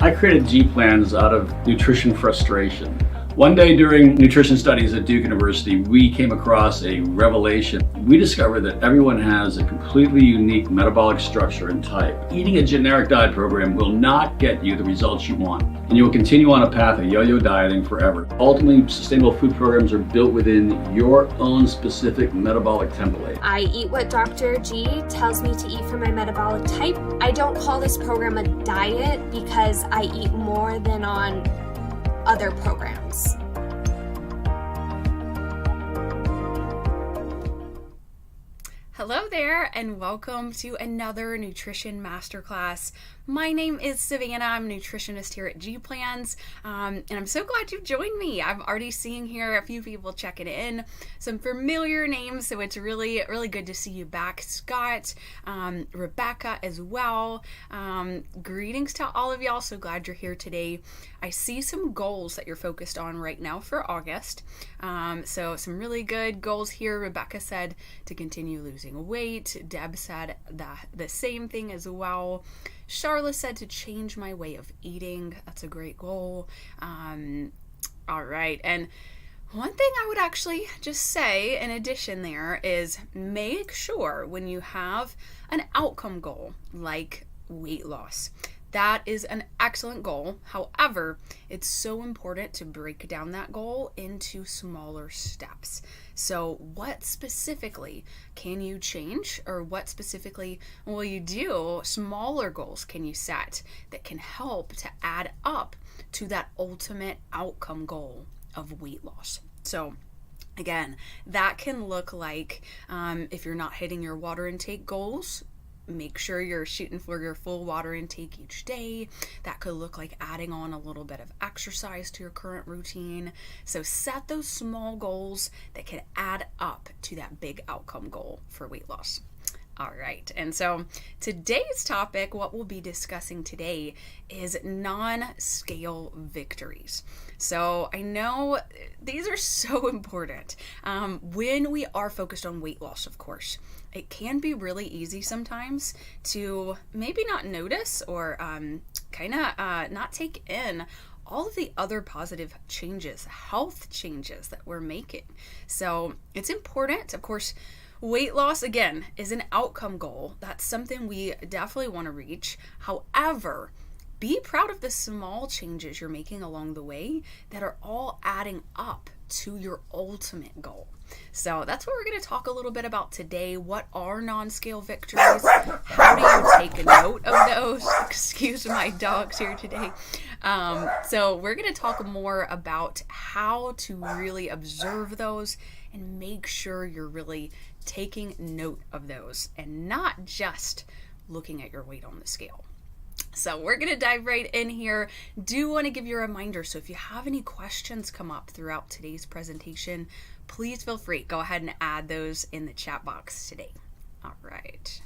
I created G plans out of nutrition frustration. One day during nutrition studies at Duke University, we came across a revelation. We discovered that everyone has a completely unique metabolic structure and type. Eating a generic diet program will not get you the results you want, and you will continue on a path of yo-yo dieting forever. Ultimately, sustainable food programs are built within your own specific metabolic template. I eat what Dr. G tells me to eat for my metabolic type. I don't call this program a diet because I eat more than on other programs. Hello there and welcome to another nutrition masterclass. My name is Savannah. I'm a nutritionist here at G Plans, and I'm so glad you've joined me. I'm already seeing here a few people checking in, some familiar names, so it's really good to see you back. Scott, Rebecca as well. Greetings to all of y'all. So glad you're here today. I see some goals that you're focused on right now for August. So some really good goals here. Rebecca said to continue losing weight. Deb said the same thing as well. Charlotte said to change my way of eating. That's a great goal. All right. And one thing I would actually just say in addition there is make sure when you have an outcome goal like weight loss. That is an excellent goal. However, it's so important to break down that goal into smaller steps. So what specifically can you change, or what specifically will you do? Smaller goals can you set that can help to add up to that ultimate outcome goal of weight loss? So again, that can look like if you're not hitting your water intake goals, make sure you're shooting for your full water intake each day. That could look like adding on a little bit of exercise to your current routine. So set those small goals that can add up to that big outcome goal for weight loss. All right, and so today's topic, what we'll be discussing today, is non-scale victories. So I know these are so important when we are focused on weight loss, of course. It can be really easy sometimes to maybe not notice or not take in all of the other positive changes, health changes that we're making. So it's important, of course. Weight loss, again, is an outcome goal. That's something we definitely want to reach. However, be proud of the small changes you're making along the way that are all adding up to your ultimate goal. So that's what we're going to talk a little bit about today. What are non-scale victories? How do you take a note of those? Excuse my dogs here today. So we're going to talk more about how to really observe those and make sure you're really taking note of those and not just looking at your weight on the scale. So we're going to dive right in here. Do want to give you a reminder. So if you have any questions come up throughout today's presentation, please feel free. Go ahead and add those in the chat box today. All right.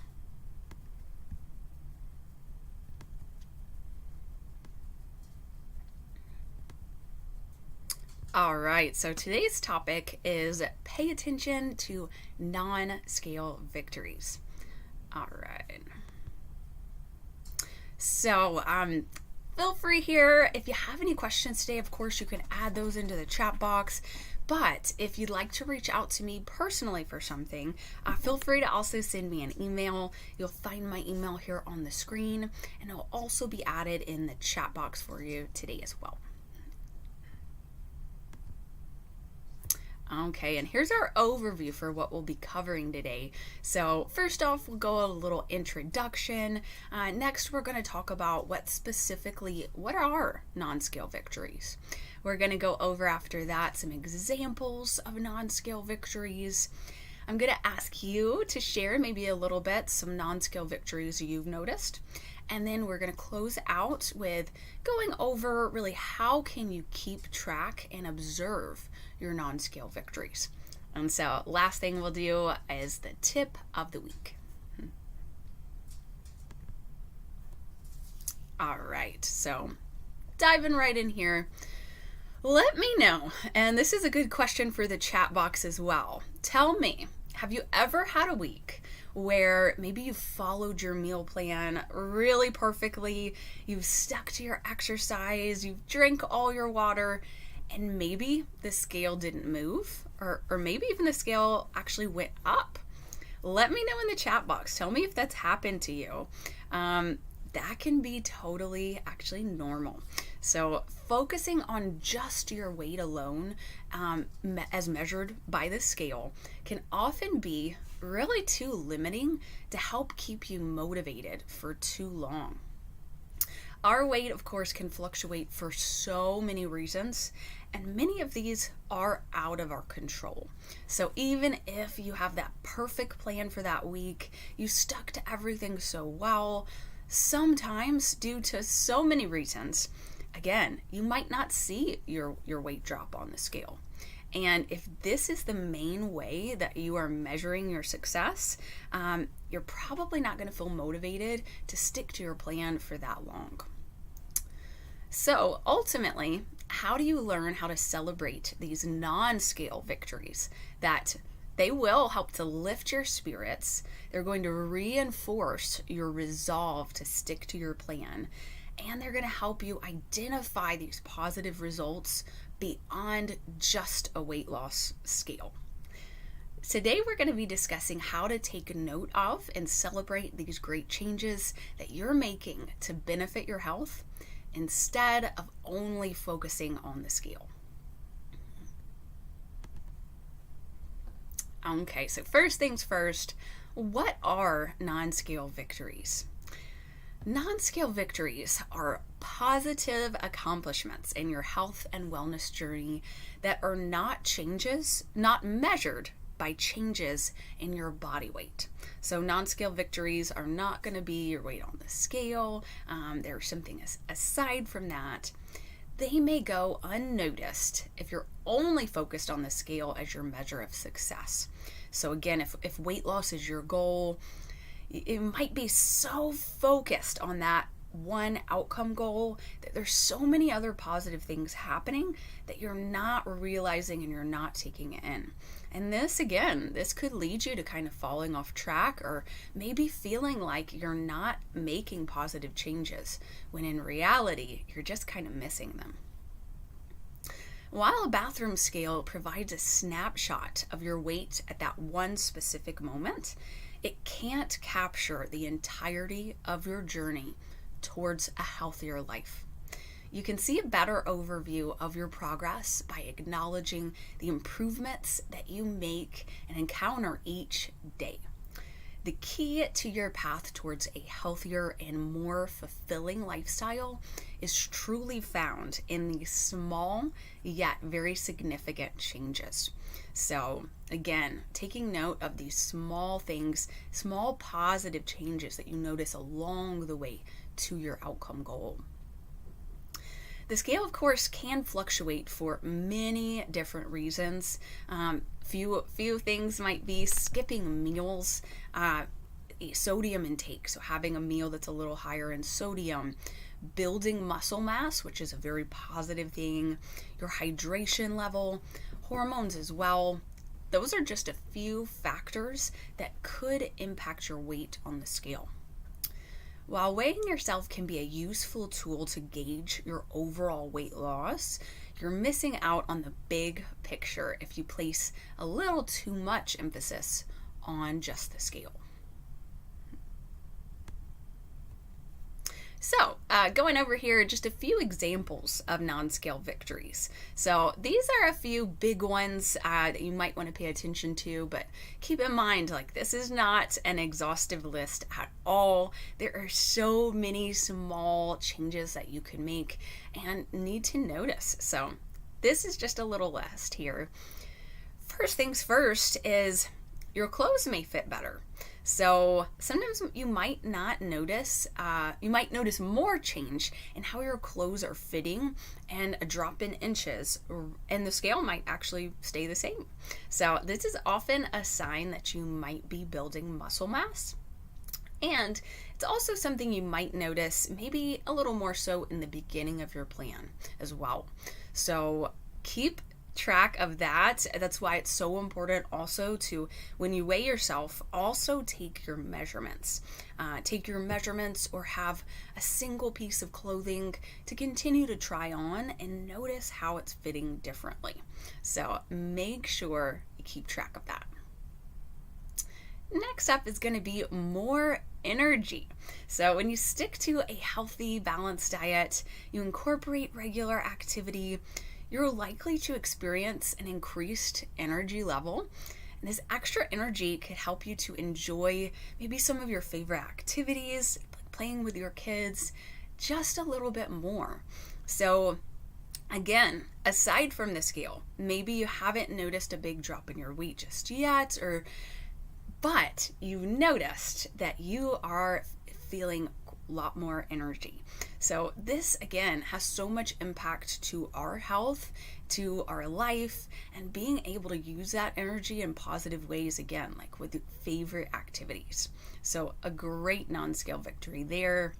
All right, so today's topic is pay attention to non-scale victories. All right. So feel free here. If you have any questions today, of course, you can add those into the chat box. But if you'd like to reach out to me personally for something, feel free to also send me an email. You'll find my email here on the screen, and it'll also be added in the chat box for you today as well. Okay, and here's our overview for what we'll be covering today. So first off, we'll go a little introduction. Next, we're going to talk about what are non-scale victories. We're going to go over after that some examples of non-scale victories. I'm going to ask you to share maybe a little bit some non-scale victories you've noticed. And then we're going to close out with going over really how can you keep track and observe your non-scale victories. And so last thing we'll do is the tip of the week. All right, so diving right in here. Let me know, and this is a good question for the chat box as well. Tell me, have you ever had a week where maybe you've followed your meal plan really perfectly, you've stuck to your exercise, you've drank all your water, and maybe the scale didn't move, or maybe even the scale actually went up. Let me know in the chat box. Tell me if that's happened to you. That can be totally actually normal. So focusing on just your weight alone, as measured by the scale, can often be really too limiting to help keep you motivated for too long. Our weight, of course, can fluctuate for so many reasons, and many of these are out of our control. So even if you have that perfect plan for that week, you stuck to everything so well, sometimes due to so many reasons, again, you might not see your weight drop on the scale. And if this is the main way that you are measuring your success, you're probably not going to feel motivated to stick to your plan for that long. So ultimately, how do you learn how to celebrate these non-scale victories? That they will help to lift your spirits. They're going to reinforce your resolve to stick to your plan. And they're going to help you identify these positive results beyond just a weight loss scale. Today, we're going to be discussing how to take note of and celebrate these great changes that you're making to benefit your health instead of only focusing on the scale. Okay, so first things first, what are non-scale victories? Non-scale victories are positive accomplishments in your health and wellness journey that are not measured by changes in your body weight. So non-scale victories are not going to be your weight on the scale. There's something aside from that. They may go unnoticed if you're only focused on the scale as your measure of success. So again, if weight loss is your goal, it might be so focused on that one outcome goal that there's so many other positive things happening that you're not realizing and you're not taking it in. And this could lead you to kind of falling off track, or maybe feeling like you're not making positive changes when in reality you're just kind of missing them. While a bathroom scale provides a snapshot of your weight at that one specific moment, it can't capture the entirety of your journey towards a healthier life. You can see a better overview of your progress by acknowledging the improvements that you make and encounter each day. The key to your path towards a healthier and more fulfilling lifestyle is truly found in these small yet very significant changes. So again, taking note of these small things, small positive changes that you notice along the way to your outcome goal. The scale, of course, can fluctuate for many different reasons. Few things might be skipping meals, sodium intake, so having a meal that's a little higher in sodium, building muscle mass, which is a very positive thing, your hydration level, hormones as well. Those are just a few factors that could impact your weight on the scale. While weighing yourself can be a useful tool to gauge your overall weight loss, you're missing out on the big picture if you place a little too much emphasis on just the scale. So going over here, just a few examples of non-scale victories. So these are a few big ones that you might want to pay attention to, but keep in mind, like, this is not an exhaustive list at all. There are so many small changes that you can make and need to notice. So this is just a little list here. First things first is your clothes may fit better. So sometimes you might not notice, you might notice more change in how your clothes are fitting and a drop in inches, and the scale might actually stay the same. So this is often a sign that you might be building muscle mass. And it's also something you might notice maybe a little more so in the beginning of your plan as well. So keep track of that. That's why it's so important also to, when you weigh yourself, also take your measurements. Take your measurements or have a single piece of clothing to continue to try on and notice how it's fitting differently. So make sure you keep track of that. Next up is going to be more energy. So when you stick to a healthy, balanced diet, you incorporate regular activity, you're likely to experience an increased energy level. And this extra energy could help you to enjoy maybe some of your favorite activities, like playing with your kids, just a little bit more. So again, aside from the scale, maybe you haven't noticed a big drop in your weight just yet, but you've noticed that you are feeling a lot more energy. So this again has so much impact to our health, to our life, and being able to use that energy in positive ways, again, like with favorite activities. So a great non-scale victory there.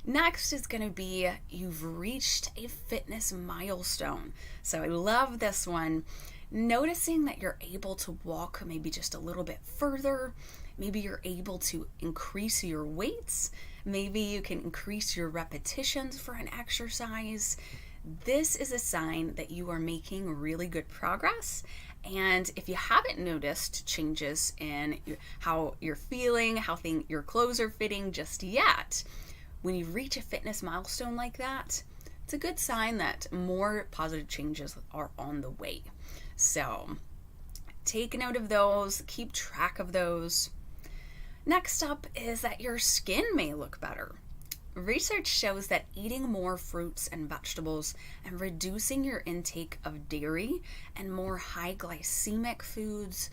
Next is going to be you've reached a fitness milestone. So I love this one. Noticing that you're able to walk maybe just a little bit further. Maybe you're able to increase your weights. Maybe you can increase your repetitions for an exercise. This is a sign that you are making really good progress. And if you haven't noticed changes in how you're feeling, how your clothes are fitting just yet, when you reach a fitness milestone like that, it's a good sign that more positive changes are on the way. So take note of those, keep track of those. Next up is that your skin may look better. Research shows that eating more fruits and vegetables and reducing your intake of dairy and more high glycemic foods,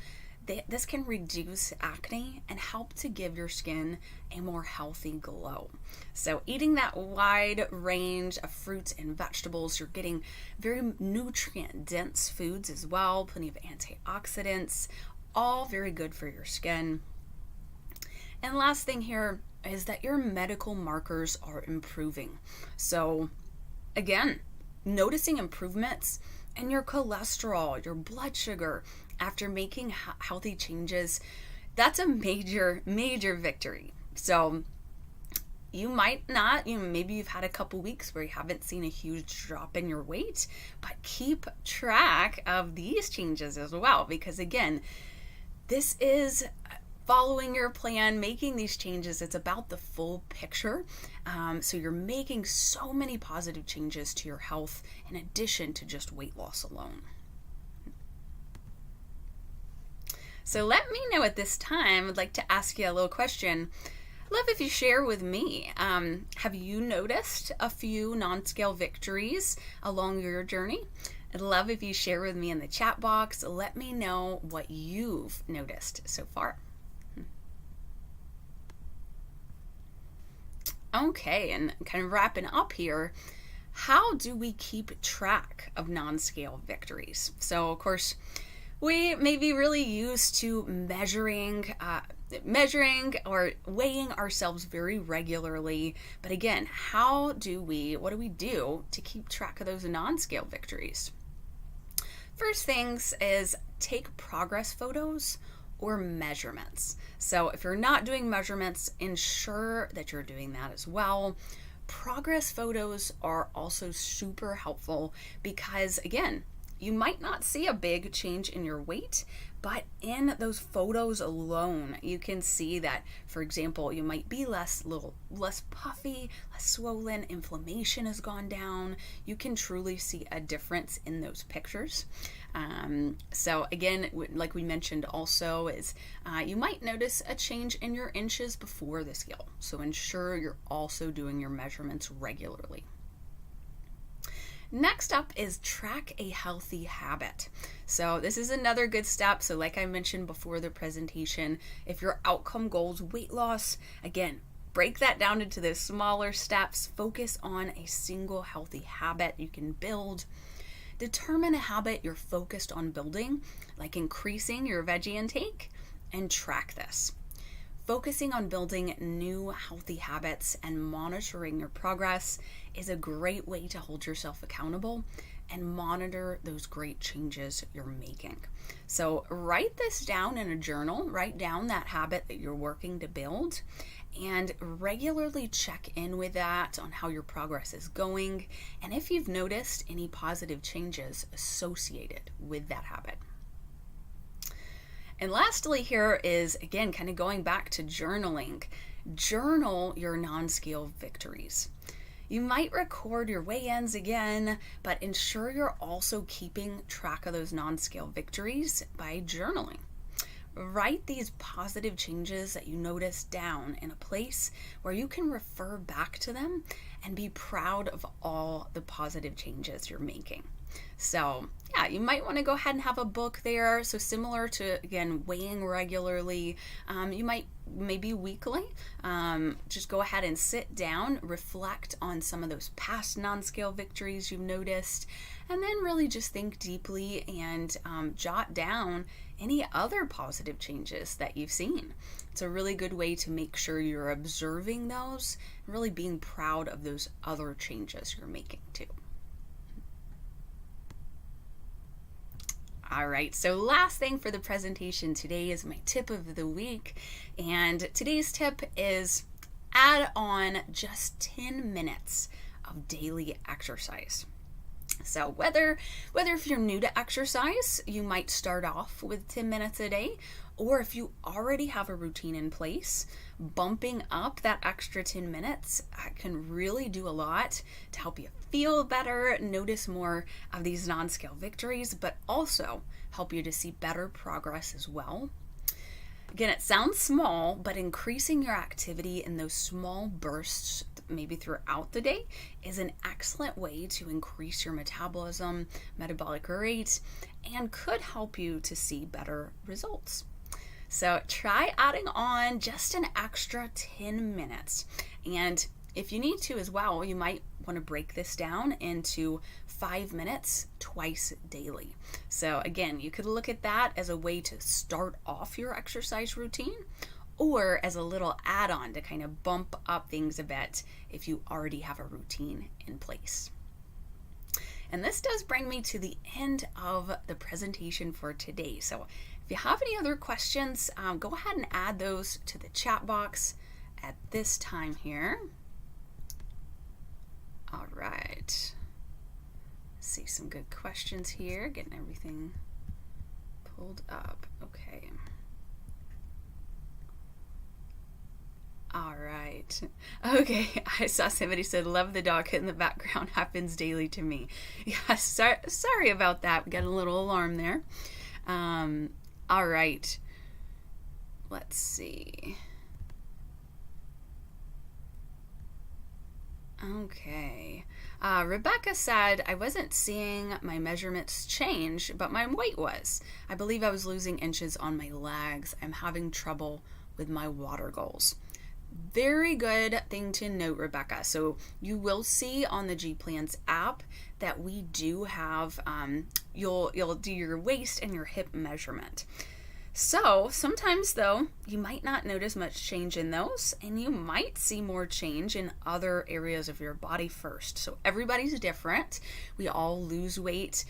this can reduce acne and help to give your skin a more healthy glow. So eating that wide range of fruits and vegetables, you're getting very nutrient dense foods as well, plenty of antioxidants, all very good for your skin. And last thing here is that your medical markers are improving. So again, noticing improvements in your cholesterol, your blood sugar, after making healthy changes, that's a major victory. So you might not, maybe you've had a couple weeks where you haven't seen a huge drop in your weight, but keep track of these changes as well, because again, this is following your plan, making these changes. It's about the full picture. So you're making so many positive changes to your health in addition to just weight loss alone. So let me know at this time, I'd like to ask you a little question. I'd love if you share with me, have you noticed a few non-scale victories along your journey? I'd love if you share with me in the chat box. Let me know what you've noticed so far. Okay, and kind of wrapping up here, how do we keep track of non-scale victories? So of course, we may be really used to measuring or weighing ourselves very regularly. But again, what do we do to keep track of those non-scale victories? First things is take progress photos or measurements. So if you're not doing measurements, ensure that you're doing that as well. Progress photos are also super helpful because again, you might not see a big change in your weight, but in those photos alone, you can see that, for example, you might be less puffy, less swollen, inflammation has gone down. You can truly see a difference in those pictures. So again, like we mentioned also, is you might notice a change in your inches before the scale. So ensure you're also doing your measurements regularly. Next up is track a healthy habit. So this is another good step. So like I mentioned before the presentation, if your outcome goal is weight loss, again, break that down into those smaller steps. Focus on a single healthy habit you can build. Determine a habit you're focused on building, like increasing your veggie intake, and track this. Focusing on building new healthy habits and monitoring your progress is a great way to hold yourself accountable and monitor those great changes you're making. So write this down in a journal, write down that habit that you're working to build, and regularly check in with that on how your progress is going and if you've noticed any positive changes associated with that habit. And lastly here is, again, kind of going back to journaling. Journal your non-scale victories. You might record your weigh-ins again, but ensure you're also keeping track of those non-scale victories by journaling. Write these positive changes that you notice down in a place where you can refer back to them and be proud of all the positive changes you're making. So yeah, you might want to go ahead and have a book there. So similar to, again, weighing regularly, you might maybe weekly, just go ahead and sit down, reflect on some of those past non-scale victories you've noticed, and then really just think deeply and jot down any other positive changes that you've seen. It's a really good way to make sure you're observing those and really being proud of those other changes you're making too. All right, so last thing for the presentation today is my tip of the week. And today's tip is add on just 10 minutes of daily exercise. So whether if you're new to exercise, you might start off with 10 minutes a day, or if you already have a routine in place, bumping up that extra 10 minutes can really do a lot to help you feel better, notice more of these non-scale victories, but also help you to see better progress as well. Again, it sounds small, but increasing your activity in those small bursts, maybe throughout the day, is an excellent way to increase your metabolism, metabolic rate, and could help you to see better results. So try adding on just an extra 10 minutes. And if you need to as well, you might want to break this down into 5 minutes twice daily. So again, you could look at that as a way to start off your exercise routine, or as a little add-on to kind of bump up things a bit if you already have a routine in place. And this does bring me to the end of the presentation for today. So if you have any other questions, go ahead and add those to the chat box at this time here. All right. See some good questions here, getting everything pulled up. Okay. All right. Okay. I saw somebody said, love the dog in the background, happens daily to me. Yeah, sorry about that. We got a little alarm there. All right. Let's see. Okay. Rebecca said, I wasn't seeing my measurements change, but my weight was. I believe I was losing inches on my legs. I'm having trouble with my water goals. Very good thing to note, Rebecca. So you will see on the G Plans app that we do have, you'll do your waist and your hip measurement. So sometimes though, you might not notice much change in those, and you might see more change in other areas of your body first. So everybody's different. We all lose weight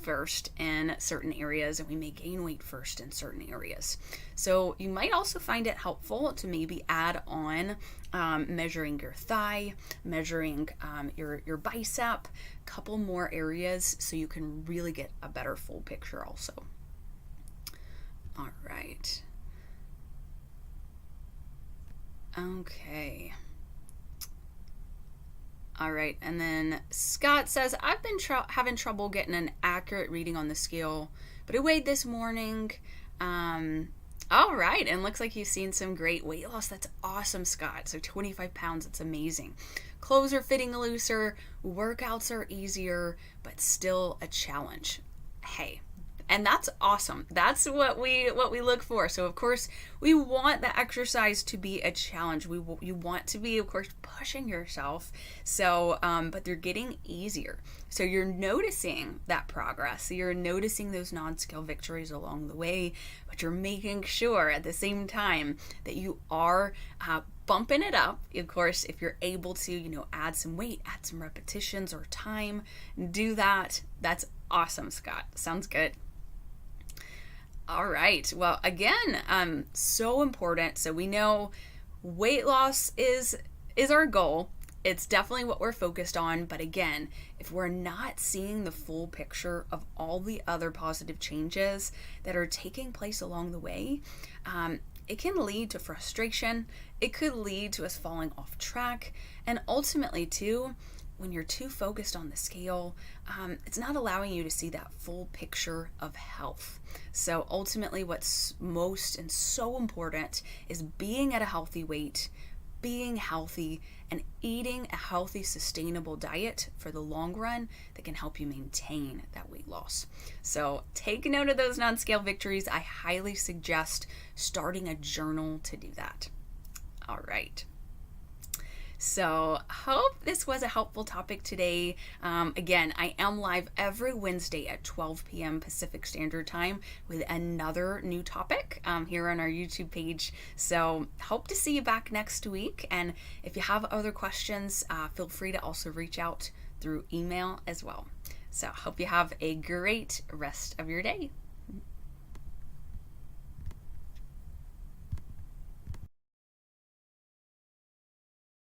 first in certain areas, and we may gain weight first in certain areas. So you might also find it helpful to maybe add on measuring your thigh, measuring your bicep, a couple more areas so you can really get a better full picture also. All right. Okay. All right. And then Scott says, I've been having trouble getting an accurate reading on the scale, but I weighed this morning. All right. And looks like you've seen some great weight loss. That's awesome, Scott. So 25 pounds. It's amazing. Clothes are fitting looser. Workouts are easier, but still a challenge. Hey. And that's awesome. That's what we look for. So of course we want the exercise to be a challenge. You want to be, of course, pushing yourself. So, but they're getting easier. So you're noticing that progress. You're noticing those non-scale victories along the way, but you're making sure at the same time that you are bumping it up. Of course, if you're able to, add some weight, add some repetitions or time, do that. That's awesome, Scott. Sounds good. All right. Well, again, so important. So we know weight loss is our goal. It's definitely what we're focused on. But again, if we're not seeing the full picture of all the other positive changes that are taking place along the way, it can lead to frustration. It could lead to us falling off track. And ultimately, too, when you're too focused on the scale, it's not allowing you to see that full picture of health. So ultimately, what's most and so important is being at a healthy weight, being healthy, and eating a healthy, sustainable diet for the long run that can help you maintain that weight loss. So take note of those non-scale victories. I highly suggest starting a journal to do that. All right. So hope this was a helpful topic today. Again, I am live every Wednesday at 12 p.m. Pacific Standard Time with another new topic here on our YouTube page. So hope to see you back next week. And if you have other questions, feel free to also reach out through email as well. So hope you have a great rest of your day.